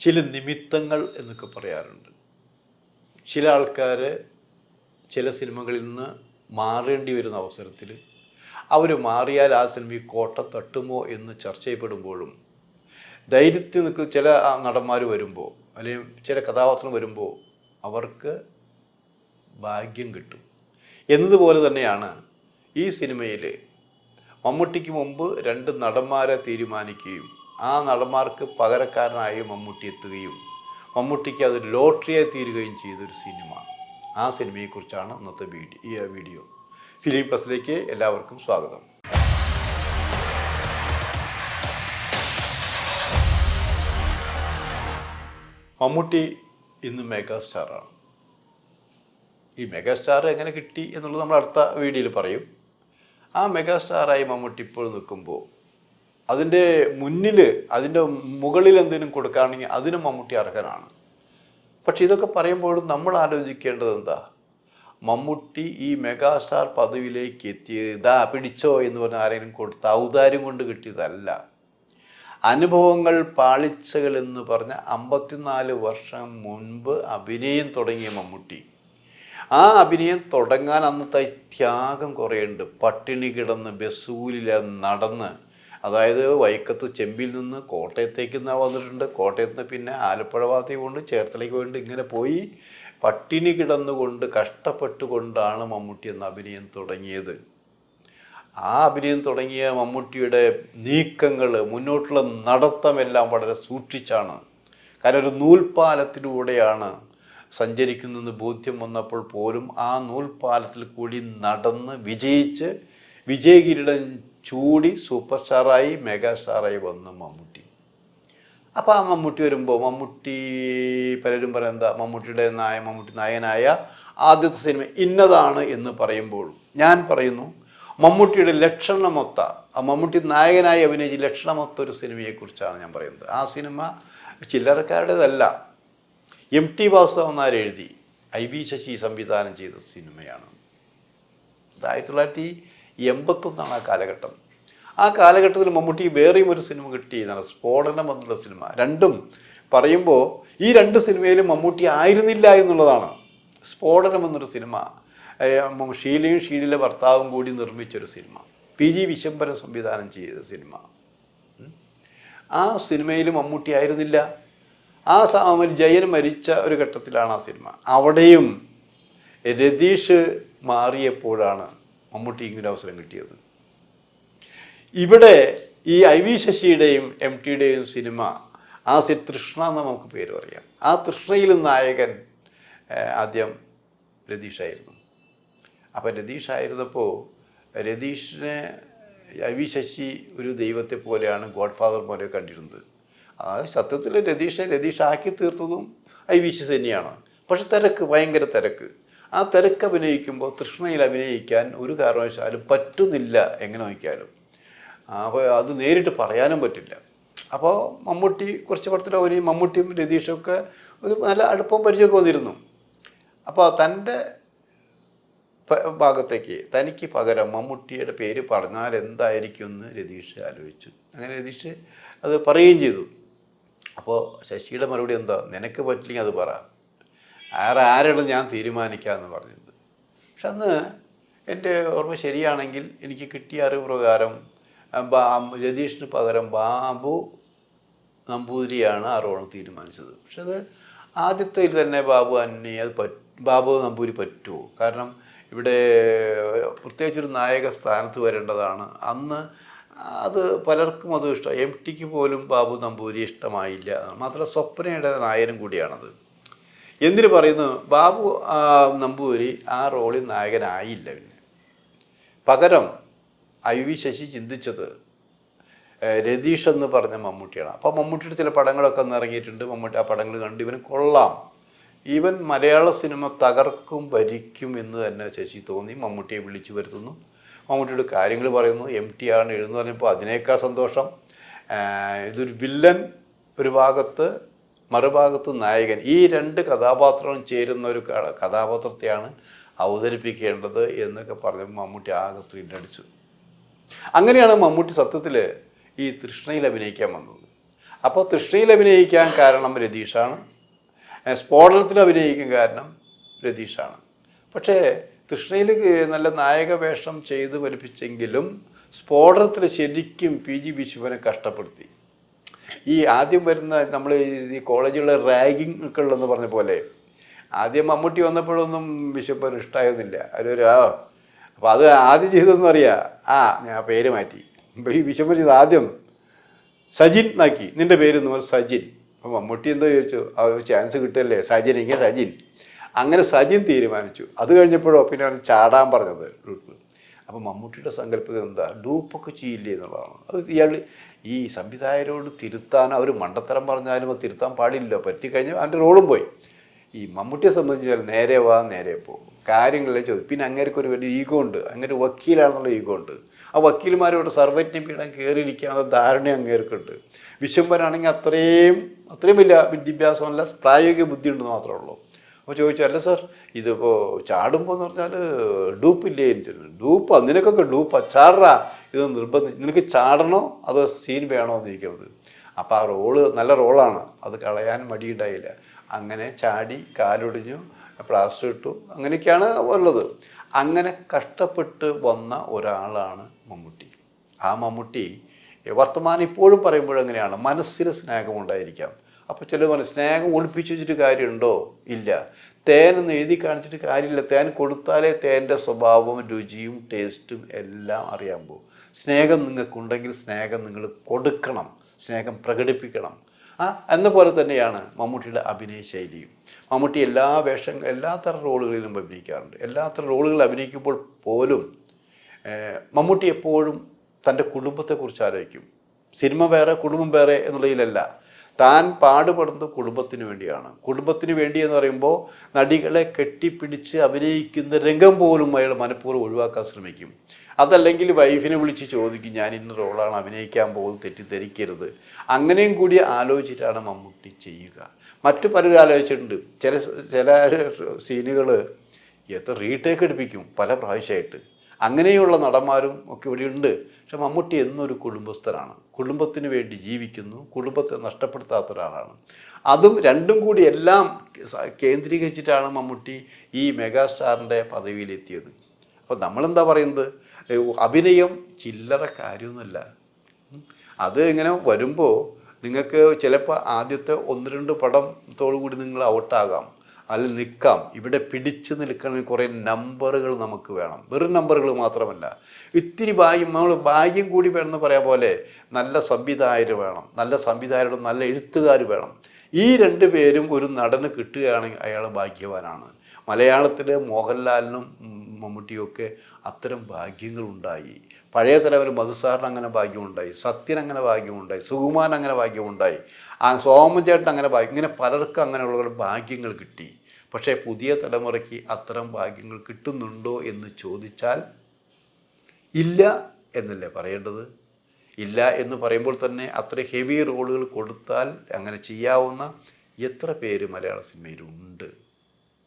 ചില നിമിത്തങ്ങൾ എന്നൊക്കെ പറയാറുണ്ട്. ചില ആൾക്കാർ ചില സിനിമകളിൽ നിന്ന് മാറേണ്ടി വരുന്ന അവസരത്തിൽ അവർ മാറിയാൽ ആ സിനിമയ്ക്ക് കോട്ട തട്ടുമോ എന്ന് ചർച്ച ചെയ്യപ്പെടുമ്പോഴും ധൈര്യത്തിൽ നിൽക്കുന്ന ചില നടന്മാർ വരുമ്പോൾ അല്ലെങ്കിൽ ചില കഥാപാത്രം വരുമ്പോൾ അവർക്ക് ഭാഗ്യം കിട്ടും എന്നതുപോലെ തന്നെയാണ് ഈ സിനിമയിൽ മമ്മൂട്ടിക്ക് മുമ്പ് 2 നടന്മാരെ തീരുമാനിക്കുകയും ആ നടന്മാർക്ക് പകരക്കാരനായി മമ്മൂട്ടി എത്തുകയും മമ്മൂട്ടിക്ക് അത് ലോട്ടറിയായി തീരുകയും ചെയ്തൊരു സിനിമ. ആ സിനിമയെക്കുറിച്ചാണ് ഇന്നത്തെ വീഡിയോ. ഫിലിം പ്ലസിലേക്ക് എല്ലാവർക്കും സ്വാഗതം. മമ്മൂട്ടി ഇന്ന് മെഗാസ്റ്റാറാണ്. ഈ മെഗാസ്റ്റാർ എങ്ങനെ കിട്ടി എന്നുള്ളത് നമ്മൾ അടുത്ത വീഡിയോയിൽ പറയും. ആ മെഗാസ്റ്റാറായി മമ്മൂട്ടി ഇപ്പോൾ നിൽക്കുമ്പോൾ അതിൻ്റെ മുന്നിൽ അതിൻ്റെ മുകളിൽ എന്തെങ്കിലും കൊടുക്കുകയാണെങ്കിൽ അതിനും മമ്മൂട്ടി അർഹനാണ്. പക്ഷെ ഇതൊക്കെ പറയുമ്പോഴും നമ്മൾ ആലോചിക്കേണ്ടത് എന്താ, മമ്മൂട്ടി ഈ മെഗാസ്റ്റാർ പദവിയിലേക്ക് എത്തിയത് ഇതാ പിടിച്ചോ എന്ന് പറഞ്ഞ ആരെങ്കിലും കൊടുത്ത ഔദാര്യം കൊണ്ട് കിട്ടിയതല്ല. അനുഭവങ്ങൾ പാളിച്ചകൾ എന്ന് പറഞ്ഞ 54 വർഷം മുൻപ് അഭിനയം തുടങ്ങിയ മമ്മൂട്ടി ആ അഭിനയം തുടങ്ങാൻ അന്നത്തെ ത്യാഗം കുറേയുണ്ട്. പട്ടിണി കിടന്ന് ബസ്സൂലിൽ നടന്ന്, അതായത് വൈക്കത്ത് ചെമ്പിൽ നിന്ന് കോട്ടയത്തേക്ക് വന്നിട്ടുണ്ട്. കോട്ടയത്ത് നിന്ന് പിന്നെ ആലപ്പുഴ ഭാഗത്തേക്ക് കൊണ്ട് ചേർത്തലയ്ക്ക് വേണ്ടി ഇങ്ങനെ പോയി പട്ടിണി കിടന്നുകൊണ്ട് കഷ്ടപ്പെട്ടുകൊണ്ടാണ് മമ്മൂട്ടി എന്ന അഭിനയം തുടങ്ങിയത്. ആ അഭിനയം തുടങ്ങിയ മമ്മൂട്ടിയുടെ നീക്കങ്ങൾ, മുന്നോട്ടുള്ള നടത്തമെല്ലാം വളരെ സൂക്ഷിച്ചാണ്. കാരണം ഒരു നൂൽപ്പാലത്തിലൂടെയാണ് സഞ്ചരിക്കുന്നതെന്ന് ബോധ്യം വന്നപ്പോൾ പോലും ആ നൂൽപ്പാലത്തിൽ കൂടി നടന്ന് വിജയിച്ച് വിജയകിരീടം ചൂടി സൂപ്പർ സ്റ്റാറായി മെഗാസ്റ്റാറായി വന്ന മമ്മൂട്ടി. അപ്പോൾ ആ മമ്മൂട്ടി വരുമ്പോൾ മമ്മൂട്ടി പലരും പറയുന്നത് എന്താ, മമ്മൂട്ടി നായകനായ ആദ്യത്തെ സിനിമ ഇന്നതാണ് എന്ന് പറയുമ്പോൾ ഞാൻ പറയുന്നു മമ്മൂട്ടിയുടെ ലക്ഷണമൊത്ത, മമ്മൂട്ടി നായകനായി അഭിനയിച്ച ലക്ഷണമൊത്ത ഒരു സിനിമയെക്കുറിച്ചാണ് ഞാൻ പറയുന്നത്. ആ സിനിമ ചില്ലറക്കാരുടേതല്ല. MT വാസുദേവൻ എഴുതി IV ശശി സംവിധാനം ചെയ്ത സിനിമയാണ്. 1981 ആ കാലഘട്ടം. ആ കാലഘട്ടത്തിൽ മമ്മൂട്ടി വേറെയും ഒരു സിനിമ കിട്ടിയതാണ്, സ്ഫോടനം എന്നുള്ള സിനിമ. രണ്ടും പറയുമ്പോൾ ഈ 2 സിനിമയിലും മമ്മൂട്ടി ആയിരുന്നില്ല എന്നുള്ളതാണ്. സ്ഫോടനം എന്നൊരു സിനിമ ഷീലയും ഷീലയുടെ ഭർത്താവും കൂടി നിർമ്മിച്ചൊരു സിനിമ, PG വിശ്വംഭരൻ സംവിധാനം ചെയ്ത സിനിമ. ആ സിനിമയിൽ മമ്മൂട്ടി ആയിരുന്നില്ല. ആ ജയൻ മരിച്ച ഒരു ഘട്ടത്തിലാണ് ആ സിനിമ. അവിടെയും രതീഷ് മാറിയപ്പോഴാണ് മമ്മൂട്ടി ഇങ്ങനെ അവസരം കിട്ടിയത്. ഇവിടെ ഈ IV ശശിയുടെയും MTയുടെയും സിനിമ, ആ തൃഷ്ണ എന്ന് നമുക്ക് പേര് പറയാം. ആ തൃഷ്ണയിൽ നായകൻ ആദ്യം രതീഷായിരുന്നു. അപ്പം രതീഷായിരുന്നപ്പോൾ രതീഷിനെ IV ശശി ഒരു ദൈവത്തെ പോലെയാണ്, ഗോഡ് ഫാദർ പോലെ കണ്ടിരുന്നത്. ആ സത്യത്തിൽ രതീഷാക്കി തീർത്തതും IV ശശി തന്നെയാണ്. പക്ഷെ ഭയങ്കര തിരക്ക്. ആ തിരക്ക് അഭിനയിക്കുമ്പോൾ തൃഷ്ണയിൽ അഭിനയിക്കാൻ ഒരു കാരണവശാലും പറ്റുന്നില്ല. എങ്ങനെ നോക്കിയാലും അപ്പോൾ അത് നേരിട്ട് പറയാനും പറ്റില്ല. അപ്പോൾ മമ്മൂട്ടി കുറച്ച് പടത്തിൽ അഭിനയം, മമ്മൂട്ടിയും രതീഷൊക്കെ ഒരു നല്ല അടുപ്പം പരിചയമൊക്കെ വന്നിരുന്നു. അപ്പോൾ തൻ്റെ ഭാഗത്തേക്ക് തനിക്ക് പകരം മമ്മൂട്ടിയുടെ പേര് പറഞ്ഞാൽ എന്തായിരിക്കും എന്ന് രതീഷ് ആലോചിച്ചു. അങ്ങനെ രതീഷ് അത് പറയുകയും ചെയ്തു. അപ്പോൾ ശശിയുടെ മറുപടി എന്താ, നിനക്ക് പറ്റില്ലെങ്കിൽ അത് പറ, ആരാണ് ഞാൻ തീരുമാനിക്കാമെന്ന് പറഞ്ഞത്. പക്ഷെ അന്ന് എൻ്റെ ഓർമ്മ ശരിയാണെങ്കിൽ എനിക്ക് കിട്ടിയ അറിവ് പ്രകാരം രതീഷിന് പകരം ബാബു നമ്പൂതിരിയാണ് ആ റോൾ തീരുമാനിച്ചത്. പക്ഷെ അത് ആദ്യത്തിൽ തന്നെ ബാബു നമ്പൂതിരി പറ്റുമോ? കാരണം ഇവിടെ പ്രത്യേകിച്ചൊരു നായക സ്ഥാനത്ത് വരേണ്ടതാണ്. അന്ന് അത് പലർക്കും അതും ഇഷ്ടം. MTക്ക് പോലും ബാബു നമ്പൂതിരി ഇഷ്ടമായില്ല. മാത്രമല്ല സ്വപ്നയുടെ നായകനും കൂടിയാണത്. എന്തിനു പറയുന്നു, ബാബു നമ്പൂതിരി ആ റോളിൽ നായകനായില്ല. പിന്നെ പകരം IV ശശി ചിന്തിച്ചത് രതീഷ് എന്ന് പറഞ്ഞ മമ്മൂട്ടിയാണ്. അപ്പോൾ മമ്മൂട്ടിയുടെ ചില പടങ്ങളൊക്കെ ഒന്ന് ഇറങ്ങിയിട്ടുണ്ട്. മമ്മൂട്ടി ആ പടങ്ങൾ കണ്ട് ഇവന് കൊള്ളാം, ഇവൻ മലയാള സിനിമ തകർക്കും ഭരിക്കും എന്ന് തന്നെ ശശി തോന്നി. മമ്മൂട്ടിയെ വിളിച്ചു വരുത്തുന്നു, മമ്മൂട്ടിയുടെ കാര്യങ്ങൾ പറയുന്നു. MT ആണ് എഴുതുന്നു പറഞ്ഞപ്പോൾ അതിനേക്കാൾ സന്തോഷം. ഇതൊരു വില്ലൻ ഒരു ഭാഗത്ത്, മറുഭാഗത്ത് നായകൻ, ഈ 2 കഥാപാത്രവും ചേരുന്ന ഒരു കഥാപാത്രത്തെയാണ് അവതരിപ്പിക്കേണ്ടത് എന്നൊക്കെ പറഞ്ഞപ്പോൾ മമ്മൂട്ടി ആകെ ത്രില്ലടിച്ചു. അങ്ങനെയാണ് മമ്മൂട്ടി സത്യത്തിൽ ഈ തൃഷ്ണയിൽ അഭിനയിക്കാൻ വന്നത്. അപ്പോൾ തൃഷ്ണയിൽ അഭിനയിക്കാൻ കാരണം രതീഷാണ്, സ്ഫോടനത്തിൽ അഭിനയിക്കാൻ കാരണം രതീഷാണ്. പക്ഷേ തൃഷ്ണയിൽ നല്ല നായക വേഷം ചെയ്ത് വലിപ്പിച്ചെങ്കിലും സ്ഫോടനത്തിൽ ശരിക്കും പി ജി വിശ്വനെ കഷ്ടപ്പെടുത്തി. ഈ ആദ്യം വരുന്ന നമ്മൾ ഈ കോളേജിലുള്ള റാഗിങ് ഒക്കെ ഉള്ളതെന്ന് പറഞ്ഞ പോലെ ആദ്യം മമ്മൂട്ടി വന്നപ്പോഴൊന്നും വിശ്വപ്പന് ഇഷ്ടമായിരുന്നില്ല. അതിലൊരു അപ്പോൾ അത് ആദ്യം ചെയ്തതെന്ന് അറിയാം, ഞാൻ പേര് മാറ്റി. ഈ വിശ്വപ്പൻ ചെയ്ത് ആദ്യം സജിൻ എന്നാക്കി, നിൻ്റെ പേരെന്ന് പറഞ്ഞാൽ സജിൻ. അപ്പോൾ മമ്മൂട്ടി എന്തോ ചോദിച്ചു, ചാൻസ് കിട്ടുമല്ലേ സജിൻ, ഇങ്ങനെ സജിൻ. അങ്ങനെ സജിൻ തീരുമാനിച്ചു. അത് കഴിഞ്ഞപ്പോഴോ പിന്നെ അവൻ ചാടാൻ പറഞ്ഞത് ഡൂപ്പ്. അപ്പം മമ്മൂട്ടിയുടെ സങ്കല്പം എന്താ, ഡൂപ്പൊക്കെ ചെയ്യില്ലേ എന്നുള്ളതാണ്. അത് ഇയാൾ ഈ സംവിധായകരോട് തിരുത്താൻ അവർ മണ്ടത്തരം പറഞ്ഞാലും അത് തിരുത്താൻ പാടില്ല. പറ്റിക്കഴിഞ്ഞാൽ അവൻ്റെ റോളും പോയി. ഈ മമ്മൂട്ടിയെ സംബന്ധിച്ചാൽ നേരെ വാ നേരെ പോകും, കാര്യങ്ങളെ ചോദിക്കും. പിന്നെ അങ്ങേർക്ക് ഒരു വലിയ ഈഗോ ഉണ്ട്, അങ്ങനെ വക്കീലാണെന്നുള്ള ഈഗോ ഉണ്ട്. ആ വക്കീൽമാരോട് സർവറ്റിനെ പീഠം കയറിയിരിക്കാനുള്ള ധാരണ അങ്ങേർക്കുണ്ട്. വിശ്വംഭരാണെങ്കിൽ അത്രയും വലിയ വിദ്യാഭ്യാസമല്ല, പ്രായോഗിക ബുദ്ധി ഉണ്ടെന്ന് മാത്രമേ ഉള്ളൂ. അപ്പോൾ ചോദിച്ചു, അല്ല സാർ ഇതിപ്പോൾ ചാടുമ്പോൾ എന്ന് പറഞ്ഞാൽ ഡൂപ്പില്ലേ? ഡൂപ്പാ, നിനക്കൊക്കെ ഡൂപ്പാ, ചാടാ, ഇത് നിർബന്ധിച്ച് നിനക്ക് ചാടണോ അതോ സീൻ വേണോ എന്ന് ഇരിക്കുന്നത്. അപ്പോൾ ആ റോള് നല്ല റോളാണ്, അത് കളയാൻ മടിയുണ്ടായില്ല. അങ്ങനെ ചാടി, കാലൊടിഞ്ഞു, പ്ലാസ്റ്റർ ഇട്ടു, അങ്ങനെയൊക്കെയാണ് ഉള്ളത്. അങ്ങനെ കഷ്ടപ്പെട്ട് വന്ന ഒരാളാണ് മമ്മൂട്ടി. ആ മമ്മൂട്ടി വർത്തമാനം ഇപ്പോഴും പറയുമ്പോഴെങ്ങനെയാണ്, മനസ്സിൽ സ്നേഹമുണ്ടായിരിക്കാം. അപ്പോൾ ചില പറഞ്ഞു സ്നേഹം ഒളിപ്പിച്ച് വെച്ചിട്ട് കാര്യമുണ്ടോ? ഇല്ല. തേനെന്ന് എഴുതി കാണിച്ചിട്ട് കാര്യമില്ല. തേൻ കൊടുത്താലേ തേൻ്റെ സ്വഭാവവും രുചിയും ടേസ്റ്റും എല്ലാം അറിയാൻ പോകും. സ്നേഹം നിങ്ങൾക്കുണ്ടെങ്കിൽ സ്നേഹം നിങ്ങൾ കൊടുക്കണം, സ്നേഹം പ്രകടിപ്പിക്കണം. എന്ന പോലെ തന്നെയാണ് മമ്മൂട്ടിയുടെ അഭിനയ ശൈലിയും. മമ്മൂട്ടി എല്ലാത്തരം റോളുകളിലും അഭിനയിക്കാറുണ്ട്. എല്ലാത്തരം റോളുകൾ അഭിനയിക്കുമ്പോൾ പോലും മമ്മൂട്ടി എപ്പോഴും തൻ്റെ കുടുംബത്തെക്കുറിച്ച് ആലോചിക്കും. സിനിമ വേറെ കുടുംബം വേറെ എന്നുള്ളതിലല്ല, താൻ പാടുപെടുന്നത് കുടുംബത്തിന് വേണ്ടിയാണ്. കുടുംബത്തിന് വേണ്ടി എന്ന് പറയുമ്പോൾ നടികളെ കെട്ടിപ്പിടിച്ച് അഭിനയിക്കുന്ന രംഗം പോലും അയാൾ മനഃപൂർവ്വം ഒഴിവാക്കാൻ ശ്രമിക്കും. അതല്ലെങ്കിൽ വൈഫിനെ വിളിച്ച് ചോദിക്കും, ഞാൻ ഇന്ന റോളാണ് അഭിനയിക്കാൻ പോകുന്നത്, തെറ്റിദ്ധരിക്കരുത്. അങ്ങനെയും കൂടി ആലോചിച്ചിട്ടാണ് മമ്മൂട്ടി ചെയ്യുക. മറ്റു പലരും ആലോചിച്ചിട്ടുണ്ട്. ചില സീനുകൾ എത്ര റീടേക്ക് എടുപ്പിക്കും പല പ്രാവശ്യമായിട്ട്. അങ്ങനെയുള്ള നടന്മാരും ഒക്കെ ഇവിടെ ഉണ്ട്. പക്ഷെ മമ്മൂട്ടി എന്നൊരു കുടുംബസ്ഥനാണ്, കുടുംബത്തിന് വേണ്ടി ജീവിക്കുന്നു, കുടുംബത്തെ നഷ്ടപ്പെടുത്താത്ത ഒരാളാണ്. അതും രണ്ടും കൂടി എല്ലാം കേന്ദ്രീകരിച്ചിട്ടാണ് മമ്മൂട്ടി ഈ മെഗാസ്റ്റാറിൻ്റെ പദവിയിലെത്തിയത്. അപ്പോൾ നമ്മളെന്താ പറയുന്നത്, അഭിനയം ചില്ലറ കാര്യമൊന്നുമല്ല. അത് ഇങ്ങനെ വരുമ്പോൾ നിങ്ങൾക്ക് ചിലപ്പോൾ ആദ്യത്തെ 1-2 പടത്തോടു കൂടി നിങ്ങൾ ഔട്ടാകാം, അതിൽ നിൽക്കാം. ഇവിടെ പിടിച്ചു നിൽക്കണമെങ്കിൽ കുറേ നമ്പറുകൾ നമുക്ക് വേണം. വെറും നമ്പറുകൾ മാത്രമല്ല, ഇത്തിരി ഭാഗ്യം, നമ്മൾ ഭാഗ്യം കൂടി വേണമെന്ന് പറയാൻ പോലെ നല്ല സംവിധായകർ വേണം, നല്ല സംവിധായകരുടെ നല്ല എഴുത്തുകാർ വേണം. ഈ 2 പേരും ഒരു നടന് കിട്ടുകയാണെങ്കിൽ അയാൾ ഭാഗ്യവാനാണ്. മലയാളത്തിൽ മോഹൻലാലിനും മമ്മൂട്ടിയൊക്കെ അത്തരം ഭാഗ്യങ്ങളുണ്ടായി. പഴയ തലവർ മധുസാറിന് അങ്ങനെ ഭാഗ്യമുണ്ടായി, സത്യൻ അങ്ങനെ ഭാഗ്യമുണ്ടായി, സുകുമാരൻ അങ്ങനെ ഭാഗ്യമുണ്ടായി, സോമചേട്ടൻ അങ്ങനെ ഭാഗ്യം, ഇങ്ങനെ പലർക്കും അങ്ങനെയുള്ള ഭാഗ്യങ്ങൾ കിട്ടി. പക്ഷേ പുതിയ തലമുറയ്ക്ക് അത്തരം ഭാഗ്യങ്ങൾ കിട്ടുന്നുണ്ടോ എന്ന് ചോദിച്ചാൽ ഇല്ല എന്നല്ലേ പറയേണ്ടത്. ഇല്ല എന്ന് പറയുമ്പോൾ തന്നെ അത്ര ഹെവി റോളുകൾ കൊടുത്താൽ അങ്ങനെ ചെയ്യാവുന്ന എത്ര പേര് മലയാള സിനിമയിലുണ്ട്.